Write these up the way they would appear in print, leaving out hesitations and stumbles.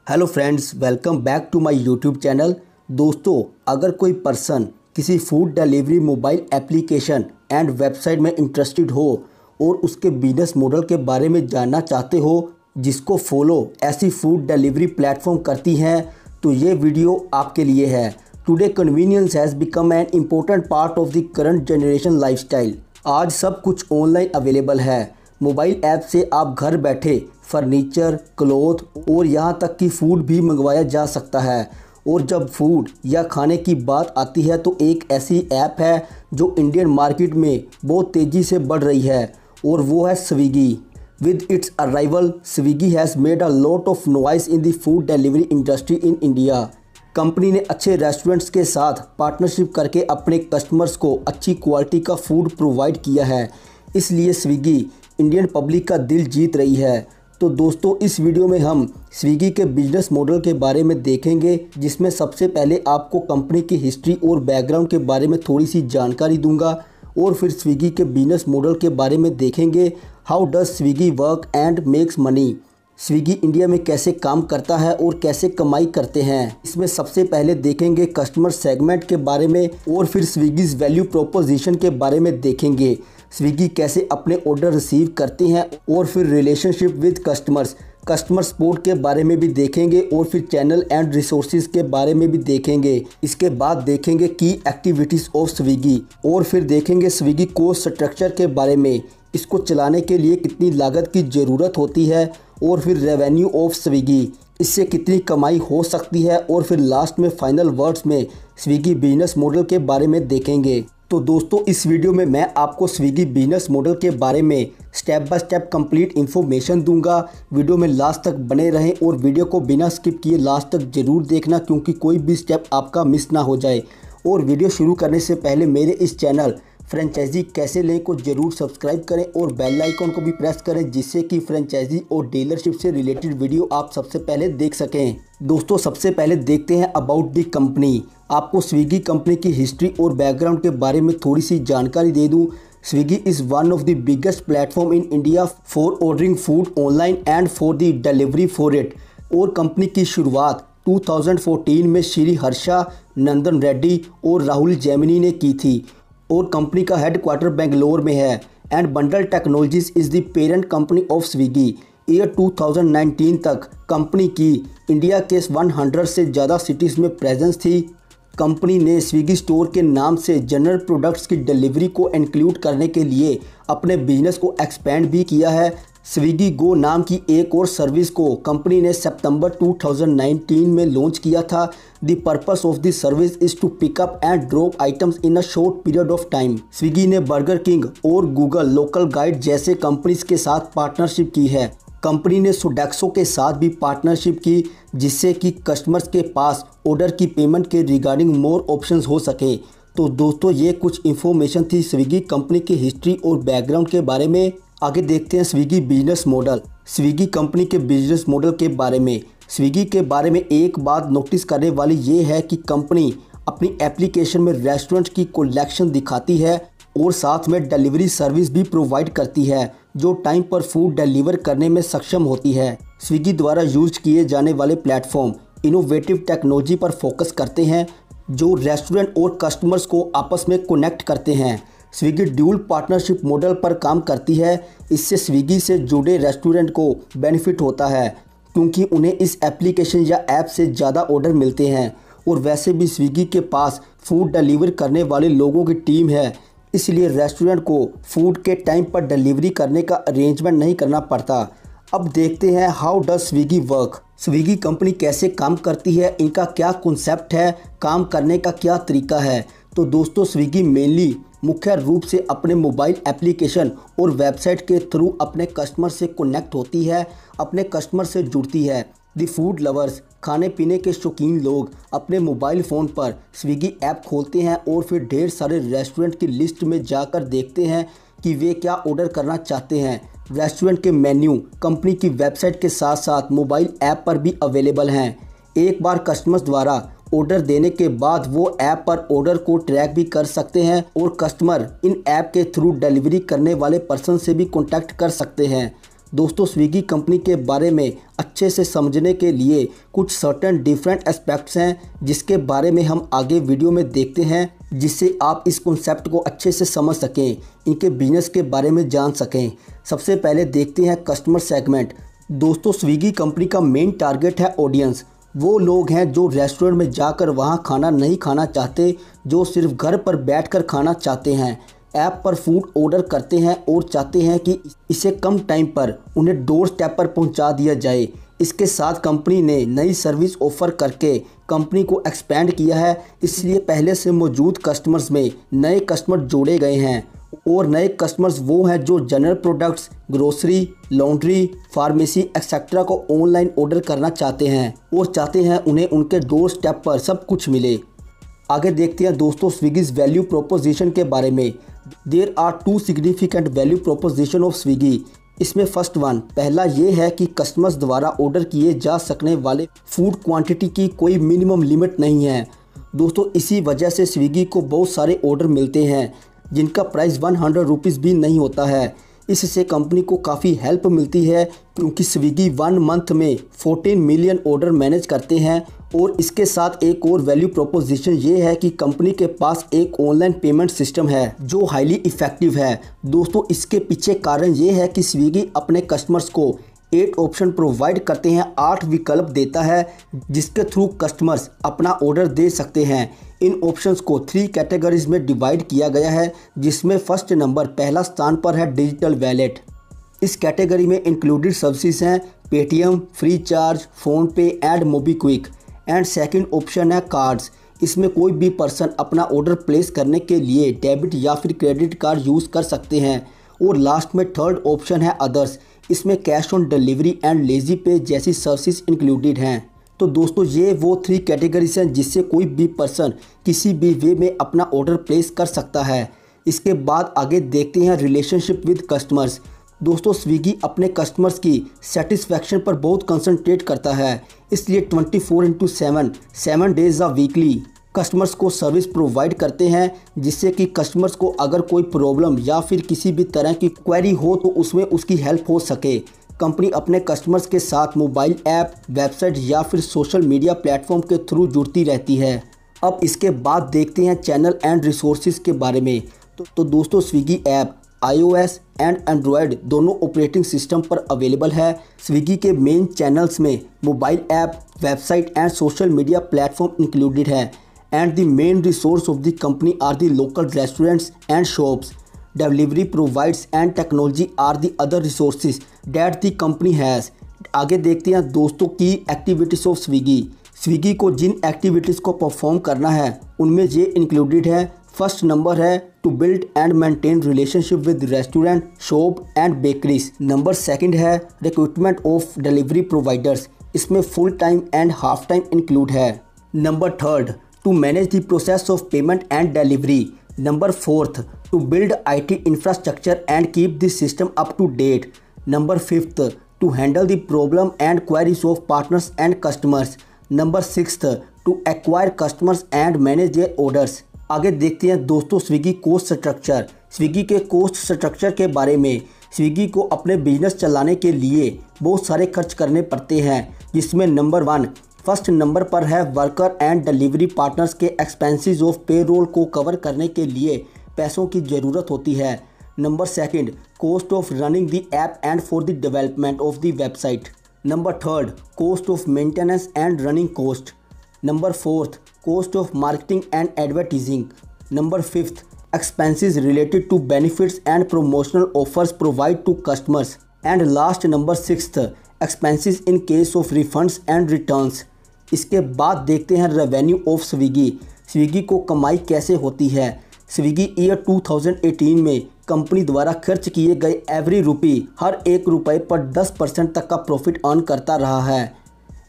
Hello friends, welcome back to my YouTube channel. दोस्तों, अगर कोई पर्सन किसी food delivery mobile application and website में इंटरेस्टेड हो और उसके बिजनेस मॉडल के बारे में जानना चाहते हो जिसको फॉलो ऐसी फूड डिलीवरी प्लेटफॉर्म करती हैं, तो ये वीडियो आपके लिए है। Today convenience has become an important part of the current generation lifestyle. आज सब कुछ ऑनलाइन अवेलेबल है। मोबाइल ऐप से आप घर बैठे फर्नीचर, क्लॉथ और यहाँ तक कि फ़ूड भी मंगवाया जा सकता है। और जब फूड या खाने की बात आती है तो एक ऐसी ऐप है जो इंडियन मार्केट में बहुत तेज़ी से बढ़ रही है और वो है Swiggy. With its arrival, Swiggy has made a lot of noise in the food delivery industry in India. Company ने अच्छे रेस्टोरेंट्स के साथ पार्टनरशिप करके अपने कस्टमर्स को अच्छी क्वालिटी का फूड प्रोवाइड किया है, इसलिए स्विगी इंडियन पब्लिक का दिल जीत रही है। तो दोस्तों, इस वीडियो में हम स्विगी के बिजनेस मॉडल के बारे में देखेंगे, जिसमें सबसे पहले आपको कंपनी की हिस्ट्री और बैकग्राउंड के बारे में थोड़ी सी जानकारी दूंगा और फिर स्विगी के बिजनेस मॉडल के बारे में देखेंगे। How does Swiggy work and makes money. Swiggy India में कैसे काम करता है और कैसे कमाई करते हैं। इसमें सबसे पहले देखेंगे कस्टमर सेगमेंट के बारे में और फिर स्विगीज़ वैल्यू प्रोपोजिशन के बारे में देखेंगे। स्विगी कैसे अपने ऑर्डर रिसीव करते हैं और फिर रिलेशनशिप विद कस्टमर सपोर्ट के बारे में भी देखेंगे और फिर चैनल एंड रिसोर्सेज के बारे में भी देखेंगे। इसके बाद देखेंगे की एक्टिविटीज़ ऑफ स्विगी और फिर देखेंगे स्विगी कोस्ट स्ट्रक्चर के बारे में, इसको चलाने के लिए कितनी लागत की ज़रूरत होती है और फिर रेवेन्यू ऑफ स्विगी, इससे कितनी कमाई हो सकती है और फिर लास्ट में फाइनल वर्ड्स में स्विगी बिजनेस मॉडल के बारे में देखेंगे। तो दोस्तों, इस वीडियो में मैं आपको स्विगी बिजनेस मॉडल के बारे में step by step complete information दूंगा। वीडियो में लास्ट तक बने रहें और वीडियो को बिना स्किप किए लास्ट तक ज़रूर देखना, क्योंकि कोई भी स्टेप आपका मिस ना हो जाए। और वीडियो शुरू करने से पहले मेरे इस चैनल फ्रेंचाइजी कैसे लें को जरूर सब्सक्राइब करें और बेल आइकन को भी प्रेस करें, जिससे कि फ्रेंचाइजी और डीलरशिप से रिलेटेड वीडियो आप सबसे पहले देख सकें। दोस्तों, सबसे पहले देखते हैं अबाउट द कंपनी। आपको स्विगी कंपनी की हिस्ट्री और बैकग्राउंड के बारे में थोड़ी सी जानकारी दे दूं। Swiggy is one of the biggest platform in India for ordering food online and for the delivery for it. और कंपनी की शुरुआत 2014 में श्री हर्षा नंदन रेड्डी और राहुल जैमिनी ने की थी और कंपनी का हेडक्वार्टर बेंगलोर में है। And bundle technologies is the parent company of Swiggy. Year 2019 तक कंपनी की इंडिया के 100 से ज़्यादा सिटीज़ में प्रेजेंस थी। कंपनी ने स्विगी स्टोर के नाम से जनरल प्रोडक्ट्स की डिलीवरी को इंक्लूड करने के लिए अपने बिजनेस को एक्सपेंड भी किया है। स्विगी गो नाम की एक और सर्विस को कंपनी ने सितंबर 2019 में लॉन्च किया था। The purpose of this service is to pickup and drop items in a short period of time. Swiggy ने बर्गर किंग और गूगल लोकल गाइड जैसे कंपनीज के साथ पार्टनरशिप की है। कंपनी ने सोडेक्सो के साथ भी पार्टनरशिप की, जिससे कि कस्टमर्स के पास ऑर्डर की पेमेंट के रिगार्डिंग मोर ऑप्शंस हो सके। तो दोस्तों, ये कुछ इन्फॉर्मेशन थी स्विगी कंपनी की हिस्ट्री और बैकग्राउंड के बारे में। आगे देखते हैं Swiggy business model. Swiggy company के बिजनेस मॉडल के बारे में। स्विगी के बारे में एक बात नोटिस करने वाली ये है कि कंपनी अपनी एप्लीकेशन में रेस्टोरेंट की कलेक्शन दिखाती है और साथ में डिलीवरी सर्विस भी प्रोवाइड करती है, जो टाइम पर फूड डिलीवर करने में सक्षम होती है। स्विगी द्वारा यूज किए जाने वाले प्लेटफॉर्म इनोवेटिव टेक्नोलॉजी पर फोकस करते हैं, जो रेस्टोरेंट और कस्टमर्स को आपस में कनेक्ट करते हैं। स्विगी ड्यूल पार्टनरशिप मॉडल पर काम करती है। इससे स्विगी से जुड़े रेस्टोरेंट को बेनिफिट होता है, क्योंकि उन्हें इस एप्लीकेशन या ऐप से ज़्यादा ऑर्डर मिलते हैं। और वैसे भी स्विगी के पास फूड डिलीवर करने वाले लोगों की टीम है, इसलिए रेस्टोरेंट को फूड के टाइम पर डिलीवरी करने का अरेंजमेंट नहीं करना पड़ता। अब देखते हैं how does Swiggy work. Swiggy company कैसे काम करती है, इनका क्या कॉन्सेप्ट है, काम करने का क्या तरीका है। तो दोस्तों, स्विगी मेनली मुख्य रूप से अपने मोबाइल एप्लीकेशन और वेबसाइट के थ्रू अपने कस्टमर से कनेक्ट होती है, अपने कस्टमर से जुड़ती है। दी फूड लवर्स, खाने पीने के शौकीन लोग अपने मोबाइल फ़ोन पर स्विगी ऐप खोलते हैं और फिर ढेर सारे रेस्टोरेंट की लिस्ट में जाकर देखते हैं कि वे क्या ऑर्डर करना चाहते हैं। रेस्टोरेंट के मेन्यू कंपनी की वेबसाइट के साथ साथ मोबाइल ऐप पर भी अवेलेबल हैं। एक बार कस्टमर्स द्वारा ऑर्डर देने के बाद वो ऐप पर ऑर्डर को ट्रैक भी कर सकते हैं और कस्टमर इन ऐप के थ्रू डिलीवरी करने वाले पर्सन से भी कॉन्टैक्ट कर सकते हैं। दोस्तों स्विगी कंपनी के बारे में अच्छे से समझने के लिए कुछ सर्टेन डिफरेंट एस्पेक्ट्स हैं जिसके बारे में हम आगे वीडियो में देखते हैं, जिससे आप इस कॉन्सेप्ट को अच्छे से समझ सकें, इनके बिजनेस के बारे में जान सकें। सबसे पहले देखते हैं कस्टमर सेगमेंट। दोस्तों स्विगी कंपनी का मेन टारगेट है ऑडियंस। वो लोग हैं जो रेस्टोरेंट में जाकर वहाँ खाना नहीं खाना चाहते, जो सिर्फ घर पर बैठकर खाना चाहते हैं, ऐप पर फूड ऑर्डर करते हैं और चाहते हैं कि इसे कम टाइम पर उन्हें डोर स्टेप पर पहुंचा दिया जाए। इसके साथ कंपनी ने नई सर्विस ऑफर करके कंपनी को एक्सपेंड किया है, इसलिए पहले से मौजूद कस्टमर्स में नए कस्टमर जोड़े गए हैं। और नए कस्टमर्स वो हैं जो general products, grocery, laundry, pharmacy etcetera को ऑनलाइन ऑर्डर करना चाहते हैं और चाहते हैं उन्हें उनके डोर स्टेप पर सब कुछ मिले। आगे देखते हैं दोस्तों स्विगीज़ वैल्यू प्रोपोजिशन के बारे में। There are two significant value proposition of Swiggy. इसमें फर्स्ट वन, पहला ये है कि कस्टमर्स द्वारा ऑर्डर किए जा सकने वाले फूड क्वांटिटी की कोई मिनिमम लिमिट नहीं है। दोस्तों इसी वजह से स्विगी को बहुत सारे ऑर्डर मिलते हैं जिनका प्राइस 100 रुपीज़ भी नहीं होता है। इससे कंपनी को काफ़ी हेल्प मिलती है क्योंकि स्विगी 1 मंथ में 14 मिलियन ऑर्डर मैनेज करते हैं। और इसके साथ एक और वैल्यू प्रोपोजिशन ये है कि कंपनी के पास एक ऑनलाइन पेमेंट सिस्टम है जो हाईली इफ़ेक्टिव है। दोस्तों इसके पीछे कारण ये है कि स्विगी अपने कस्टमर्स को 8 ऑप्शन प्रोवाइड करते हैं, 8 विकल्प देता है जिसके थ्रू कस्टमर्स अपना ऑर्डर दे सकते हैं। इन ऑप्शंस को 3 कैटेगरीज में डिवाइड किया गया है, जिसमें फर्स्ट नंबर पहला स्थान पर है डिजिटल वैलेट। इस कैटेगरी में इंक्लूडेड सर्विसेज हैं Paytm, free charge, PhonePe and MobiKwik. And second option है कार्ड्स। इसमें कोई भी पर्सन अपना ऑर्डर प्लेस करने के लिए डेबिट या फिर क्रेडिट कार्ड यूज़ कर सकते हैं। और लास्ट में थर्ड ऑप्शन है अदर्स। इसमें cash on delivery and lazy पे जैसी सर्विसेज इंक्लूडेड हैं। तो दोस्तों ये वो 3 कैटेगरीज हैं जिससे कोई भी पर्सन किसी भी वे में अपना ऑर्डर प्लेस कर सकता है। इसके बाद आगे देखते हैं रिलेशनशिप विद कस्टमर्स। दोस्तों स्विगी अपने कस्टमर्स की सेटिस्फैक्शन पर बहुत कंसंट्रेट करता है, इसलिए 24/7 7 डेज ऑफ वीकली कस्टमर्स को सर्विस प्रोवाइड करते हैं, जिससे कि कस्टमर्स को अगर कोई प्रॉब्लम या फिर किसी भी तरह की क्वेरी हो तो उसमें उसकी हेल्प हो सके। कंपनी अपने कस्टमर्स के साथ मोबाइल ऐप, वेबसाइट या फिर सोशल मीडिया प्लेटफॉर्म के थ्रू जुड़ती रहती है। अब इसके बाद देखते हैं चैनल एंड रिसोर्सेज के बारे में। तो दोस्तों Swiggy app iOS and android दोनों ऑपरेटिंग सिस्टम पर अवेलेबल है। स्विगी के मेन चैनल्स में mobile app, website and social media platform included है। And the main resource of the company are the local restaurants and shops. Delivery provides and technology are the other resources that the company has. आगे देखते हैं दोस्तों की activities of Swiggy. Swiggy को जिन activities को perform करना है उनमें ये इंक्लूडेड है। फर्स्ट नंबर है to build and maintain relationship with restaurant, shop and bakeries. Number second है रिक्रूटमेंट ऑफ डिलीवरी प्रोवाइडर्स। इसमें full time and half time include है। Number third to manage the process of payment and delivery. Number fourth to build IT infrastructure and keep this system up to date. Number fifth to handle the problem and queries of partners and customers. Number sixth to acquire customers and manage there orders. आगे देखते हैं दोस्तों Swiggy coast structure. Swiggy के coast structure के बारे में। Swiggy को अपने बिजनेस चलाने के लिए बहुत सारे खर्च करने पड़ते हैं, जिसमें नंबर 1 फर्स्ट नंबर पर है वर्कर एंड डिलीवरी पार्टनर्स के एक्सपेंसेस ऑफ पेरोल को कवर करने के लिए पैसों की ज़रूरत होती है। Number second cost of running the app and for the development of the website. Number third cost of maintenance and running cost. Number fourth cost of marketing and advertising. Number fifth expenses related to benefits and promotional offers provided to customers. And last number 6th expenses in case of refunds and returns. इसके बाद देखते हैं revenue of Swiggy. Swiggy को कमाई कैसे होती है। Swiggy year 2018 में कंपनी द्वारा खर्च किए गए एवरी रुपी हर 1 रुपये पर 10% तक का प्रॉफिट अर्न करता रहा है।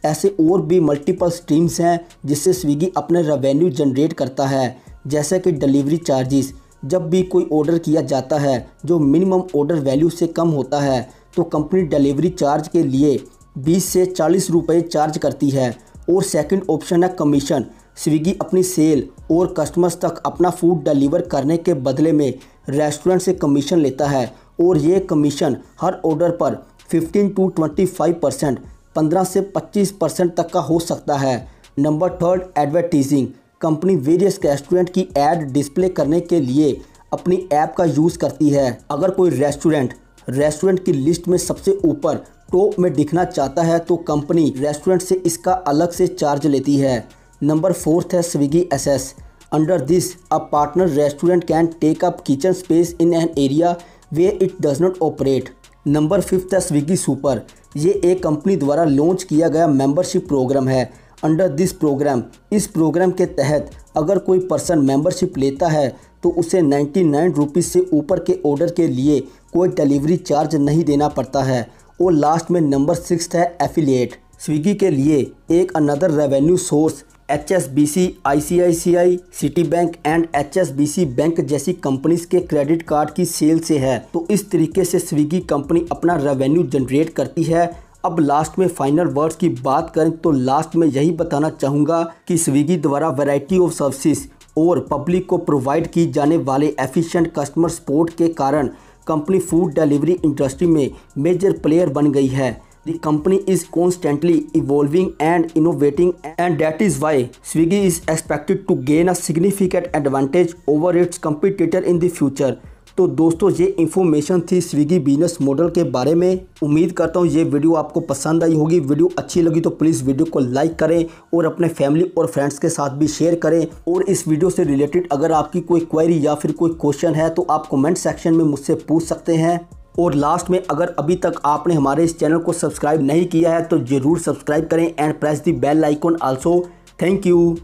ऐसे और भी मल्टीपल स्ट्रीम्स हैं जिससे स्विगी अपने रेवेन्यू जनरेट करता है, जैसे कि डिलीवरी चार्जेस। जब भी कोई ऑर्डर किया जाता है जो मिनिमम ऑर्डर वैल्यू से कम होता है तो कंपनी डिलीवरी चार्ज के लिए 20 से 40 रुपये चार्ज करती है। और सेकंड ऑप्शन है कमीशन। स्विगी अपनी सेल और कस्टमर्स तक अपना फूड डिलीवर करने के बदले में रेस्टोरेंट से कमीशन लेता है और ये कमीशन हर ऑर्डर पर 15 to 25%, 15 से 25% तक का हो सकता है। Number third, advertising. Company various restaurant की ऐड डिस्प्ले करने के लिए अपनी ऐप का यूज़ करती है। अगर कोई रेस्टोरेंट की लिस्ट में सबसे ऊपर टॉप में दिखना चाहता है तो कंपनी रेस्टोरेंट से इसका अलग से चार्ज लेती है। नंबर फोर्थ है Swiggy access. Under this a partner restaurant can take up kitchen space in an area where it does not operate. Number fifth है स्विगी सुपर। ये एक कंपनी द्वारा लॉन्च किया गया मेंबरशिप प्रोग्राम है। अंडर दिस प्रोग्राम, इस program के तहत अगर कोई पर्सन मेंबरशिप लेता है तो उसे 99 रुपीज़ से ऊपर के ऑर्डर के लिए कोई डिलीवरी चार्ज नहीं देना पड़ता है। और लास्ट में नंबर 6 है एफिलिएट। स्विगी के लिए एक another revenue source HSBC, ICICI, city bank and HSBC bank जैसी कंपनीज के क्रेडिट कार्ड की सेल से है। तो इस तरीके से स्विगी कंपनी अपना रेवेन्यू जनरेट करती है। अब लास्ट में फाइनल वर्ड्स की बात करें तो लास्ट में यही बताना चाहूँगा कि स्विगी द्वारा वैरायटी ऑफ सर्विसेज और पब्लिक को प्रोवाइड की जाने वाले एफिशिएंट कस्टमर सपोर्ट के कारण कंपनी फूड डिलीवरी इंडस्ट्री में मेजर प्लेयर बन गई है। The company is constantly evolving and innovating, and that is why Swiggy is expected to gain a significant advantage over its competitor in the future। तो दोस्तों ये information थी Swiggy business model के बारे में। उम्मीद करता हूँ ये वीडियो आपको पसंद आई होगी। वीडियो अच्छी लगी तो प्लीज़ वीडियो को लाइक करें और अपने फैमिली और फ्रेंड्स के साथ भी शेयर करें। और इस वीडियो से रिलेटेड अगर आपकी कोई क्वेरी या फिर कोई क्वेश्चन है तो आप कमेंट सेक्शन में मुझसे पूछ सकते हैं। और लास्ट में अगर अभी तक आपने हमारे इस चैनल को सब्सक्राइब नहीं किया है तो ज़रूर सब्सक्राइब करें and press the bell icon also. Thank you.